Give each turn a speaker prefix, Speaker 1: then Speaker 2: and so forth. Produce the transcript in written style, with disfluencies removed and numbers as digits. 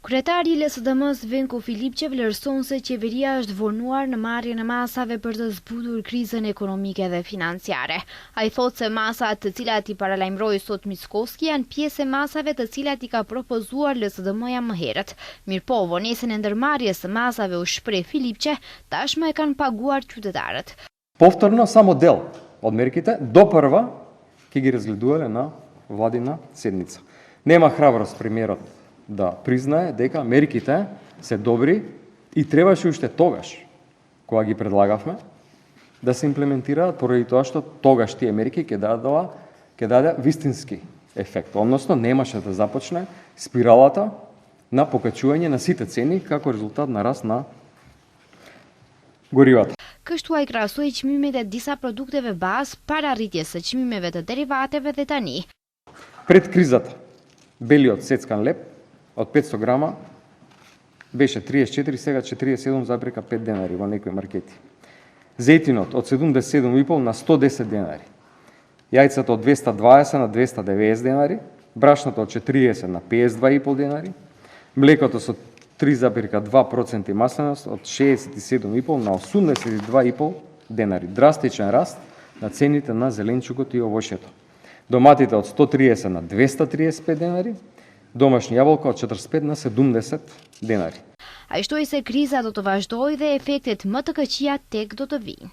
Speaker 1: Kryetari i LSDM-s Venko Filipçe vlerëson se qeveria është vonuar në marrjen e masave për të zbutur krizën ekonomike dhe financiare. Ai thotë se masat të cilat i paralajmëroi sot Mickoski janë pjesë e masave të cilat i ka propozuar LSDM-ja më herët. Mirpo, vonesën e ndërmarrjes së masave u shpreh Filipçe, tashmë e kanë paguar qytetarët.
Speaker 2: Повторно само дел од мерките до прва ќе ги разгледувале на владина седница. Нема храброст премиерот да признае дека мерките се добри и требаше уште тогаш, кога ги предлагавме, да се имплементираат поради тоа што тогаш тие мерки ќе даде вистински ефект, односно немаше да започне спиралата на покачување на сите цени како резултат на раст на горивата.
Speaker 1: Kështu ai krahasoi çmimet e disa produkteve bazë para rritjes së çmimeve të derivateve dhe tani.
Speaker 2: Пред кризата белиот сецкан леп од 500 грама беше 34, сега 47,5 денари во некои маркети. Зејтинот од 77,5 на 110 денари. Јајцата од 220 на 290 денари, брашното од 40 на 52,5 денари, млекото со 3,2% масленост од 67,5 на 82,5 денари. Драстичен раст на цените на зеленчукот и овошјето. Доматите од 130 на 235 денари, домашни јаболка од 45 на 70 денари.
Speaker 1: Ai shtoi se kriza do të vazhdojë dhe efektet më të këqija tek do të vijnë.